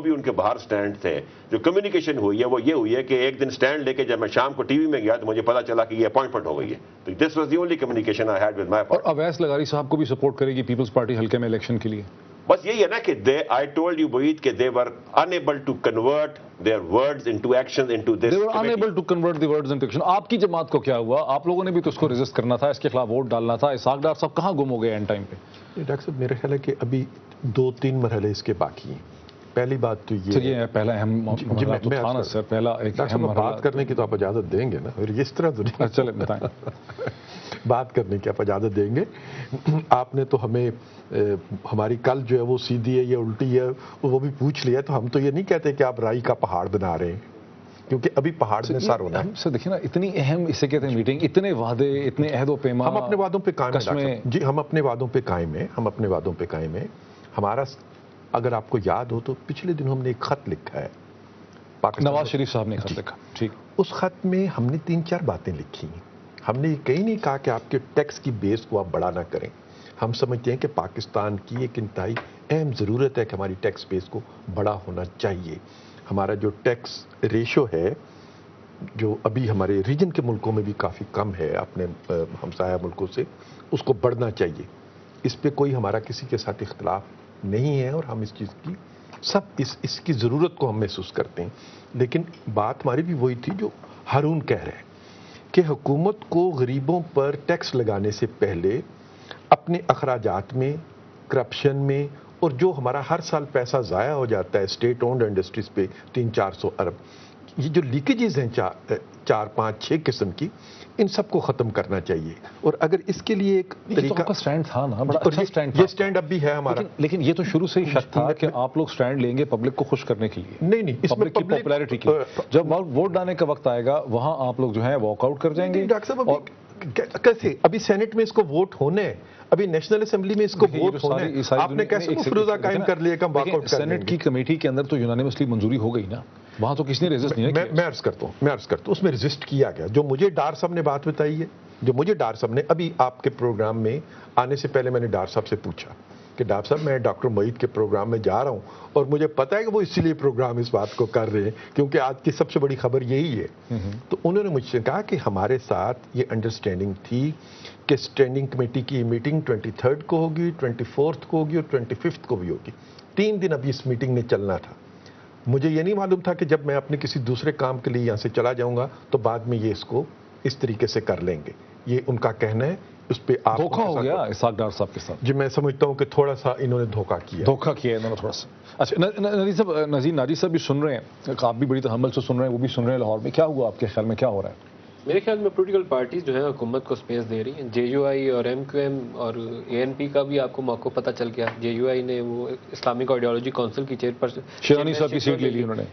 بھی ان کے باہر سٹینڈ تھے. جو کمیونیکیشن ہوئی ہے وہ یہ ہوئی ہے کہ ایک دن سٹینڈ لے کے جب میں شام کو ٹی وی میں گیا تو مجھے پتا چلا کہ یہ اپوائنٹمنٹ ہو گئی ہے. تو this was the only communication I had with my party. اور اویس لغاری صاحب کو بھی سپورٹ کرے گی پیپلز پارٹی حلقے میں الیکشن کے لیے؟ بس یہی ہے نا کہ آئی ٹولڈ یو بعید کہ they were unable to convert their words into actions into this. They were unable to convert the words into action. آپ کی جماعت کو کیا ہوا؟ آپ لوگوں نے بھی تو اس کو ریزسٹ کرنا تھا، اس کے خلاف ووٹ ڈالنا تھا. اسحاق ڈار صاحب کہاں گم ہو گئے اینڈ ٹائم پہ؟ ڈاکٹر صاحب میرا خیال ہے کہ ابھی 2-3 مرحلے اس کے باقی ہیں. پہلی بات تو یہ ہے پہلا اہم مرحلہ تو تھا نا سر، پہلا ایک اہم مرحلہ. بات کرنے کی تو آپ اجازت دیں گے نا، اور اس طرح تو نہیں. چلے بتائیں. بات کرنے کی آپ اجازت دیں گے. آپ نے تو ہمیں ہماری کل جو ہے وہ سیدھی ہے یا الٹی ہے وہ بھی پوچھ لیا، تو ہم تو یہ نہیں کہتے کہ آپ رائی کا پہاڑ بنا رہے ہیں، کیونکہ ابھی پہاڑ میں سر ہونا ہے. سر دیکھیں نا، اتنی اہم اسے کہتے ہیں میٹنگ، اتنے وعدے، اتنے عہد و پیمان. ہم اپنے وعدوں پہ قائم ہیں جی، ہم اپنے وعدوں پہ قائم ہیں، ہم اپنے وعدوں پہ قائم ہیں. ہمارا اگر آپ کو یاد ہو تو پچھلے دن ہم نے ایک خط لکھا ہے نواز شریف صاحب نے خط لکھا. ٹھیک. اس خط میں ہم نے 3-4 باتیں لکھی ہیں. ہم نے یہ کہیں نہیں کہا کہ آپ کے ٹیکس کی بیس کو آپ بڑا نہ کریں. ہم سمجھتے ہیں کہ پاکستان کی ایک انتہائی اہم ضرورت ہے کہ ہماری ٹیکس بیس کو بڑا ہونا چاہیے. ہمارا جو ٹیکس ریشو ہے جو ابھی ہمارے ریجن کے ملکوں میں بھی کافی کم ہے اپنے ہمسایہ ملکوں سے، اس کو بڑھنا چاہیے. اس پہ کوئی ہمارا کسی کے ساتھ اختلاف نہیں ہے، اور ہم اس چیز کی اس کی ضرورت کو ہم محسوس کرتے ہیں. لیکن بات ہماری بھی وہی تھی جو ہارون کہہ رہے ہیں کہ حکومت کو غریبوں پر ٹیکس لگانے سے پہلے اپنے اخراجات میں، کرپشن میں، اور جو ہمارا ہر سال پیسہ ضائع ہو جاتا ہے اسٹیٹ اونڈ انڈسٹریز پہ 300-400 ارب، یہ جو لیکیجز ہیں 4-5-6 قسم کی، ان سب کو ختم کرنا چاہیے. اور اگر اس کے لیے ایک طریقہ سٹینڈ تھا نا، بڑا اچھا سٹینڈ، یہ سٹینڈ اب بھی ہے ہمارا. لیکن یہ تو شروع سے ہی شک تھا کہ آپ لوگ سٹینڈ لیں گے پبلک کو خوش کرنے کے لیے. نہیں، اس میں پبلک کی پاپولیرٹی کی. جب ووٹ ڈالنے کا وقت آئے گا وہاں آپ لوگ جو ہے واک آؤٹ کر جائیں گے. ڈاکٹر صاحب کیسے؟ ابھی سینٹ میں اس کو ووٹ ہونے ہیں، ابھی نیشنل اسمبلی میں اس کو ووٹ ہونے ہیں. آپ نے کیسے مفروضہ قائم کر لیا کہ ہم واک آؤٹ کر لیں گے؟ سینٹ کی کمیٹی کے اندر تو یونانیمسلی منظوری ہو گئی نا، وہاں تو کسی نے ریزسٹ نہیں کیا. میں عرض کرتا ہوں اس میں ریزسٹ کیا گیا. جو مجھے ڈار صاحب نے بات بتائی ہے، جو مجھے ڈار صاحب نے ابھی آپ کے پروگرام میں آنے سے پہلے میں نے ڈار صاحب سے پوچھا کہ ڈار صاحب میں ڈاکٹر معید کے پروگرام میں جا رہا ہوں، اور مجھے پتا ہے کہ وہ اسی لیے پروگرام اس بات کو کر رہے ہیں کیونکہ آج کی سب سے بڑی خبر یہی ہے. تو انہوں نے مجھ سے کہا کہ ہمارے ساتھ یہ انڈرسٹینڈنگ تھی کہ اسٹینڈنگ کمیٹی کی میٹنگ 23 کو ہوگی، 24 کو ہوگی، اور 25 کو بھی ہوگی. 3 دن ابھی اس میٹنگ میں چلنا تھا. مجھے یہ نہیں معلوم تھا کہ جب میں اپنے کسی دوسرے کام کے لیے یہاں سے چلا جاؤں گا تو بعد میں یہ اس کو اس طریقے سے کر لیں گے. یہ ان کا کہنا ہے، اس پہ آپ دھوکہ ہو گیا اسحاق ڈار صاحب کے ساتھ. جی میں سمجھتا ہوں کہ تھوڑا سا انہوں نے دھوکہ کیا انہوں نے تھوڑا سا. اچھا نذیر ناجی صاحب بھی سن رہے ہیں، آپ بھی بڑی تحمل سے سن رہے ہیں، وہ بھی سن رہے ہیں لاہور میں. کیا ہوا آپ کے خیال میں، کیا ہو رہا ہے؟ میرے خیال میں پولیٹیکل پارٹیز جو ہیں حکومت کو سپیس دے رہی ہیں. جے یو آئی اور ایم کیو ایم اور اے این پی کا بھی آپ کو موقع پتہ چل گیا. جے یو آئی نے وہ اسلامک آئیڈیالوجی کونسل کی چیئرپرسن شیرانی صاحب کی سیٹ لے لی انہوں نے.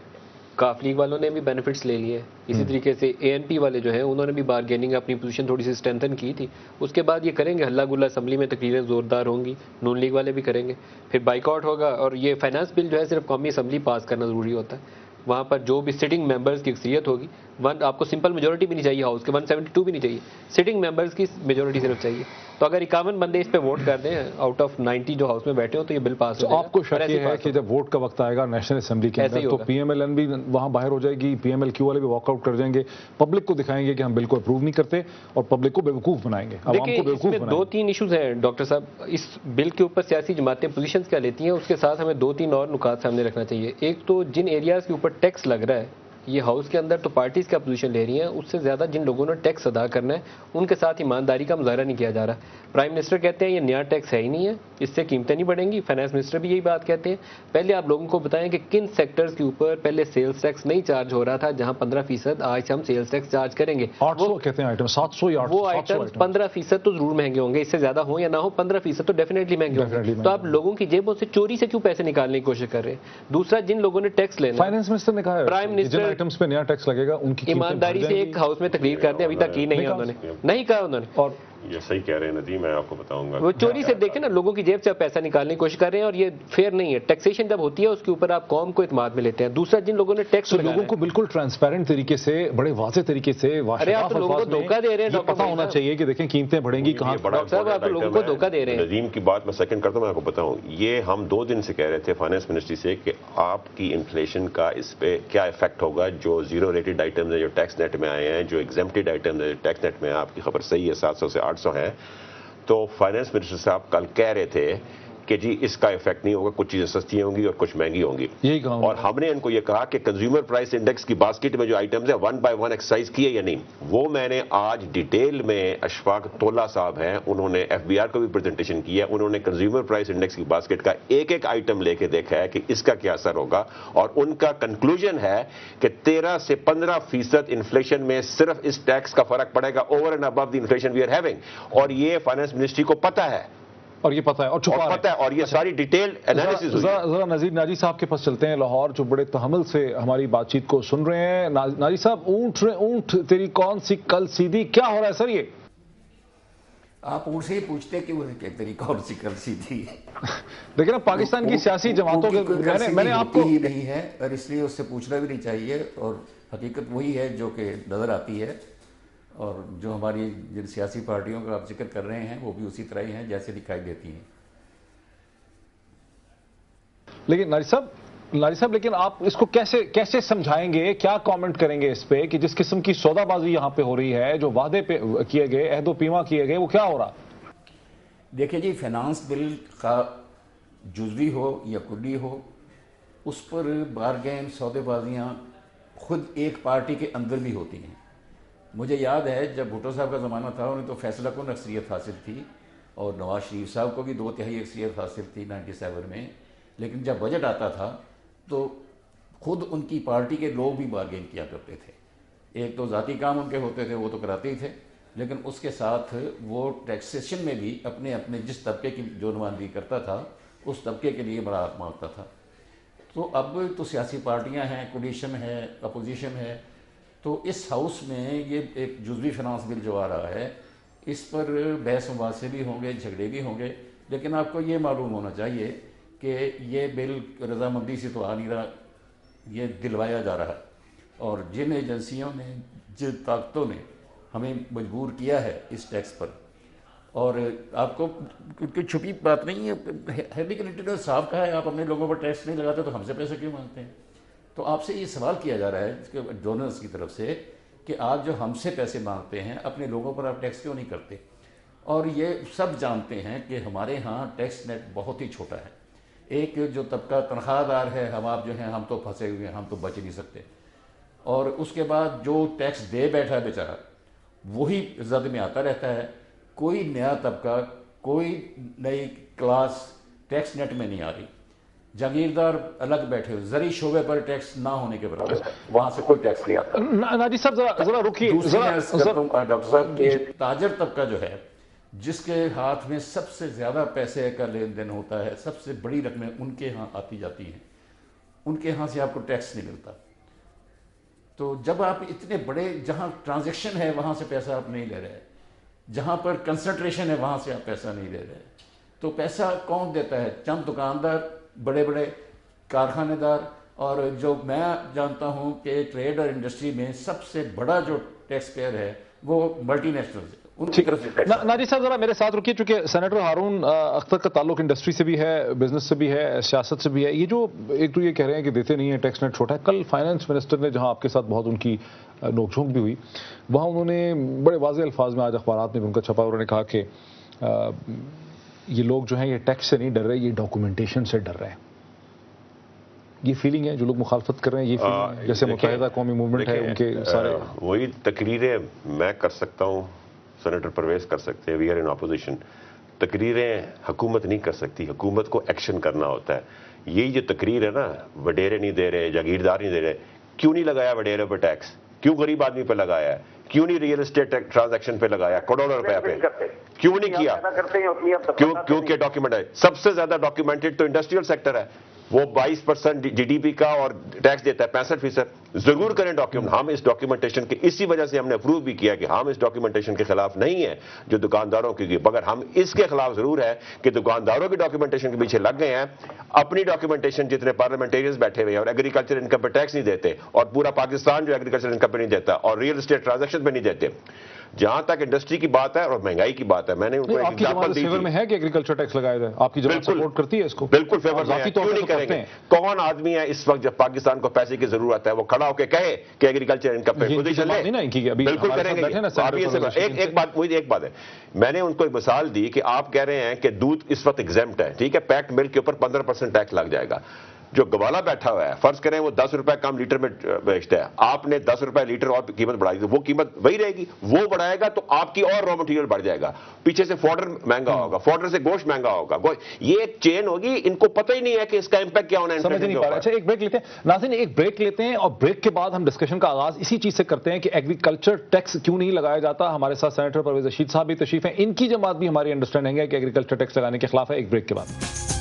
کاف لیگ والوں نے بھی بینیفٹس لے لیے. اسی طریقے سے اے این پی والے جو ہیں انہوں نے بھی بارگیننگ اپنی پوزیشن تھوڑی سی اسٹرینتھن کی تھی. اس کے بعد یہ کریں گے ہلہ گلا، اسمبلی میں تقریریں زوردار ہوں گی، نون لیگ والے بھی کریں گے، پھر بائیک آؤٹ ہوگا. اور یہ فائنانس بل جو ہے صرف قومی اسمبلی پاس کرنا ضروری ہوتا ہے. وہاں پر جو بھی سٹنگ ممبرز کی اکثریت ہوگی، آپ کو سمپل میجورٹی بھی نہیں چاہیے، ہاؤس کے 172 بھی نہیں چاہیے، سٹنگ ممبرز کی میجورٹی صرف چاہیے. تو اگر 51 بندے اس پہ ووٹ کر دیں آؤٹ آف 90 جو ہاؤس میں بیٹھے ہو تو یہ بل پاس ہو جائے گا. آپ کو شک یہ ہے کہ جب ووٹ کا وقت آئے گا نیشنل اسمبلی کے اندر تو پی ایم ایل این بھی وہاں باہر ہو جائے گی، پی ایم ایل کیو والے بھی واک آؤٹ کر جائیں گے، پبلک کو دکھائیں گے کہ ہم بل کو اپروو نہیں کرتے اور پبلک کو بیوقوف بنائیں گے، عوام کو بیوقوف بنائیں گے. 2-3 ایشوز ہیں ڈاکٹر صاحب. اس بل کے اوپر سیاسی جماعتیں پوزیشنز کیا لیتی ہیں، اس کے ساتھ ہمیں 2-3 اور نکات سامنے رکھنا چاہیے. ایک تو جن ایریاز کے اوپر ٹیکس لگ رہا ہے، یہ ہاؤس کے اندر تو پارٹیز کیا پوزیشن لے رہی ہیں، اس سے زیادہ جن لوگوں نے ٹیکس ادا کرنا ہے ان کے ساتھ ایمانداری کا مظاہرہ نہیں کیا جا رہا. پرائم منسٹر کہتے ہیں یہ نیا ٹیکس ہے ہی نہیں ہے، اس سے قیمتیں نہیں بڑھیں گی. فائنانس منسٹر بھی یہی بات کہتے ہیں. پہلے آپ لوگوں کو بتائیں کہ کن سیکٹرز کے اوپر پہلے سیلز ٹیکس نہیں چارج ہو رہا تھا، جہاں 15% آج ہم سیلز ٹیکس چارج کریں گے. 800 کہتے ہیں آئٹم، 700 یا 800. وہ آئٹم 15% تو ضرور مہنگے ہوں گے، اس سے زیادہ ہوں یا نہ ہو 15% تو ڈیفینیٹلی مہنگے ہوں گے. تو آپ لوگوں کی جیبوں سے چوری سے کیوں پیسے نکالنے کی کوشش کر رہے ہیں؟ دوسرا، جن لوگوں نے ٹیکس لینا، فائنانس منسٹر نے کہا ہے پرائم منسٹر آئٹمز پہ نیا ٹیکس لگے گا ان کی ایمانداری سے ایک ہاؤس میں تقریر کرتے ہیں، ابھی تک کی نہیں ہے انہوں نے، نہیں کہا انہوں نے. اور یہ صحیح کہہ رہے ہیں ندیم, میں آپ کو بتاؤں گا. وہ چوری سے دیکھیں نا, لوگوں کی جیب سے آپ پیسہ نکالنے کی کوشش کر رہے ہیں, اور یہ فیئر نہیں ہے. ٹیکسیشن جب ہوتی ہے اس کے اوپر آپ قوم کو اعتماد میں لیتے ہیں. دوسرا, جن لوگوں نے ٹیکس لوگوں کو بالکل ٹرانسپیرنٹ طریقے سے, بڑے واضح طریقے سے, لوگوں کو دھوکہ دے رہے ہیں. پتہ ہونا چاہیے کہ دیکھیں قیمتیں بڑھیں گی کہاں. صاحب آپ لوگوں کو دھوکہ دے رہے ہیں. ندیم کی بات میں سیکنڈ کرتا ہوں, میں آپ کو بتاؤں, یہ ہم 2 دن سے کہہ رہے تھے فائنانس منسٹری سے کہ آپ کی انفلیشن کا اس پہ کیا افیکٹ ہوگا. جو زیرو ریٹڈ آئٹمز ہیں جو ٹیکس نیٹ میں آئے ہیں, جو ایگزمپٹڈ آئٹمز ہیں ٹیکس نیٹ میں, آپ کی خبر صحیح ہے 700 سے 800 ہیں. تو فائنانس منسٹر صاحب کل کہہ رہے تھے کہ جی اس کا افیکٹ نہیں ہوگا, کچھ چیزیں سستی ہوں گی اور کچھ مہنگی ہوں گی. اور ہم نے ان کو یہ کہا کہ کنزیومر پرائس انڈیکس کی باسکٹ میں جو آئٹمز ہیں 1 by 1 ایکسرسائز کیے یا نہیں. وہ میں نے آج ڈیٹیل میں, اشفاق تولا صاحب ہیں, انہوں نے FBR کو بھی پریزنٹیشن کی ہے, انہوں نے کنزیومر پرائس انڈیکس کی باسکٹ کا ایک ایک آئٹم لے کے دیکھا ہے کہ اس کا کیا اثر ہوگا, اور ان کا کنکلوژن ہے کہ 13 سے 15% انفلیشن میں صرف اس ٹیکس کا فرق پڑے گا over and above the inflation we are having. اور یہ فائنانس منسٹری کو پتہ ہے, اور یہ پتہ ہے, اور چھپا پتہ ہے, اور یہ ساری ڈیٹیل انالیسس ہوئی. ذرا نذیر ناجی صاحب کے پاس چلتے ہیں لاہور, جو بڑے تحمل سے ہماری بات چیت کو سن رہے ہیں. ناجی صاحب, اونٹ تیری کون سی کل سیدھی, کیا ہو رہا ہے سر؟ یہ آپ اونٹ سے ہی پوچھتے کہ تیری کون سی کل سیدھی. دیکھیں نا, پاکستان کی سیاسی جماعتوں کے میں نے آپ کو ہی نہیں ہے, اور اس لیے اس سے پوچھنا بھی نہیں چاہیے, اور حقیقت وہی ہے جو کہ نظر آتی ہے. اور جو ہماری جن سیاسی پارٹیوں کا آپ ذکر کر رہے ہیں وہ بھی اسی طرح ہی ہیں جیسے دکھائی دیتی ہیں. لیکن ناجی صاحب لیکن آپ اس کو کیسے سمجھائیں گے, کیا کامنٹ کریں گے اس پہ کہ جس قسم کی سودا بازی یہاں پہ ہو رہی ہے, جو وعدے پہ کیے گئے, عہد و پیما کیے گئے, وہ کیا ہو رہا؟ دیکھیں جی, فائنانس بل کا جزوی ہو یا کلی ہو, اس پر بارگین سودے بازیاں خود ایک پارٹی کے اندر بھی ہوتی ہیں. مجھے یاد ہے جب بھٹو صاحب کا زمانہ تھا, انہیں تو فیصلہ کن اکثریت حاصل تھی, اور نواز شریف صاحب کو بھی 2/3 اکثریت حاصل تھی 97 میں. لیکن جب بجٹ آتا تھا تو خود ان کی پارٹی کے لوگ بھی بارگین کیا کرتے تھے. ایک تو ذاتی کام ان کے ہوتے تھے, وہ تو کراتے ہی تھے, لیکن اس کے ساتھ وہ ٹیکسیشن میں بھی اپنے جس طبقے کی جو نمائندگی کرتا تھا اس طبقے کے لیے برات مانگتا تھا. تو اب تو سیاسی پارٹیاں ہیں, کولیشن ہے, اپوزیشن ہے, تو اس ہاؤس میں یہ ایک جزوی فائنانس بل جو آ رہا ہے, اس پر بحث مباحثے بھی ہوں گے, جھگڑے بھی ہوں گے. لیکن آپ کو یہ معلوم ہونا چاہیے کہ یہ بل رضامندی سے تو آ نہیں رہا, یہ دلوایا جا رہا ہے. اور جن ایجنسیوں نے, جن طاقتوں نے ہمیں مجبور کیا ہے اس ٹیکس پر, اور آپ کو کوئی چھپی بات نہیں ہے, ہیلری کلنٹن نے صاف کہا ہے آپ اپنے لوگوں پر ٹیکس نہیں لگاتے تو ہم سے پیسے کیوں مانگتے ہیں. تو آپ سے یہ سوال کیا جا رہا ہے ڈونرز کی طرف سے کہ آپ جو ہم سے پیسے مانگتے ہیں اپنے لوگوں پر آپ ٹیکس کیوں نہیں کرتے. اور یہ سب جانتے ہیں کہ ہمارے ہاں ٹیکس نیٹ بہت ہی چھوٹا ہے. ایک جو طبقہ تنخواہ دار ہے, آپ جو ہیں ہم تو پھنسے ہوئے ہیں, ہم تو بچ نہیں سکتے. اور اس کے بعد جو ٹیکس دے بیٹھا ہے بیچارہ وہی زد میں آتا رہتا ہے. کوئی نیا طبقہ, کوئی نئی کلاس ٹیکس نیٹ میں نہیں آ رہی. جاگیردار الگ بیٹھے ہوئے, زرعی شعبے پر ٹیکس نہ ہونے کے برابر, وہاں سے کوئی ٹیکس نہیں آتا. ناجی صاحب ذرا رکیے. ڈاکٹر صاحب کے تاجر طبقہ جو ہے, جس کے ہاتھ میں سب سے زیادہ پیسے کا لین دین ہوتا ہے, سب سے بڑی رقمیں ان کے ہاں آتی جاتی ہیں, ان کے ہاں سے آپ کو ٹیکس نہیں ملتا. تو جب آپ اتنے بڑے, جہاں ٹرانزیکشن ہے وہاں سے پیسہ آپ نہیں لے رہے, جہاں پر کنسنٹریشن ہے وہاں سے آپ پیسہ نہیں لے رہے, تو پیسہ کون دیتا ہے؟ چند دکاندار, بڑے بڑے کارخانے دار. اور جو میں جانتا ہوں کہ ٹریڈ اور انڈسٹری میں سب سے بڑا جو ٹیکس پیئر ہے وہ ملٹی نیشنلز, ان کی طرف سے. ناجی صاحب ذرا میرے ساتھ رکیے, چونکہ سینیٹر ہارون اختر کا تعلق انڈسٹری سے بھی ہے, بزنس سے بھی ہے, سیاست سے بھی ہے. یہ جو ایک تو یہ کہہ رہے ہیں کہ دیتے نہیں ہیں, ٹیکس نیٹ چھوٹا ہے. کل فائنانس منسٹر نے, جہاں آپ کے ساتھ بہت ان کی نوک جھونک بھی ہوئی, وہاں انہوں نے بڑے واضح الفاظ میں, آج اخبارات میں ان کا چھپا, انہوں نے کہا کہ یہ لوگ جو ہیں یہ ٹیکس سے نہیں ڈر رہے, یہ ڈاکومنٹیشن سے ڈر رہے ہیں. یہ فیلنگ ہے جو لوگ مخالفت کر رہے ہیں, یہ فیلنگ ہے جیسے متحدہ قومی موومنٹ ہے, ان کے سارے وہی تقریریں میں کر سکتا ہوں, سینیٹر پرویز کر سکتے ہیں, وی آر ان اپوزیشن. تقریریں حکومت نہیں کر سکتی, حکومت کو ایکشن کرنا ہوتا ہے. یہی جو تقریر ہے نا, وڈیرے نہیں دے رہے, جاگیردار نہیں دے رہے, کیوں نہیں لگایا وڈیرے پہ ٹیکس, کیوں غریب آدمی پہ لگایا ہے, کیوں نہیں ریئل اسٹیٹ ٹرانزیکشن پہ لگایا, کروڑوں روپے پہ کیوں نہیں کیا؟ کیونکہ ڈاکیومنٹ ہے, سب سے زیادہ ڈاکیومنٹڈ تو انڈسٹریل سیکٹر ہے. وہ 22% GDP کا اور ٹیکس دیتا ہے 65%. ضرور کریں ڈاکیومنٹ. ہم اس ڈاکیومنٹیشن کی اسی وجہ سے ہم نے اپروو بھی کیا کہ ہم اس ڈاکیومنٹیشن کے خلاف نہیں ہیں جو دکانداروں کی، مگر ہم اس کے خلاف ضرور ہے کہ دکانداروں کی ڈاکیومنٹیشن کے پیچھے لگ گئے ہیں. اپنی ڈاکیومنٹیشن جتنے پارلیمنٹیرینز بیٹھے ہوئے ہیں اور ایگریکلچر انکم پہ ٹیکس نہیں دیتے، اور پورا پاکستان جو ایگریکلچر انکم پہ نہیں دیتا اور ریئل اسٹیٹ ٹرانزیکشن پہ نہیں دیتے. جہاں تک انڈسٹری کی بات ہے اور مہنگائی کی بات ہے، میں نے ان کو ایک ایگزامپل دی میں ہے کہ ایگریکلچر ٹیکس لگایا جائے. آپ کی جماعت سپورٹ کرتی ہے اس کو؟ بالکل فیور میں. کیوں نہیں کریں گے؟ کون آدمی ہے اس وقت جب پاکستان کو پیسے کی ضرورت ہے وہ کھڑا ہو کے کہے کہ ایگریکلچر انکم پہ پوزیشن لے؟ بالکل کریں گے. ایک بات ہے، میں نے ان کو ایک مثال دی کہ آپ کہہ رہے ہیں کہ دودھ اس وقت ایگزیمپٹ ہے، ٹھیک ہے، پیکڈ ملک کے اوپر 15% ٹیکس لگ جائے گا. جو گوالا بیٹھا ہوا ہے، فرض کریں وہ 10 روپے کم لیٹر میں بیچتا ہے، آپ نے 10 روپے لیٹر اور قیمت بڑھائی، وہ قیمت وہی رہے گی. وہ بڑھائے گا تو آپ کی اور را مٹیریل بڑھ جائے گا، پیچھے سے فوڈر مہنگا ہوگا، فوڈر سے گوشت مہنگا ہوگا. یہ ایک چین ہوگی. ان کو پتہ ہی نہیں ہے کہ اس کا امپیکٹ کیا ہونا ہے. سمجھ نہیں پا رہا. اچھا ایک بریک لیتے ہیں ناظرین، ایک بریک لیتے ہیں اور بریک کے بعد ہم ڈسکشن کا آغاز اسی چیز سے کرتے ہیں کہ ایگریکلچر ٹیکس کیوں نہیں لگایا جاتا. ہمارے ساتھ سینیٹر پرویز رشید صاحب بھی تشریف ہیں. ان کی جماعت بھی ہماری انڈرسٹینڈنگ ہے کہ ایگریکلچر ٹیکس لگانے کے خلاف ہے. ایک بریک کے بعد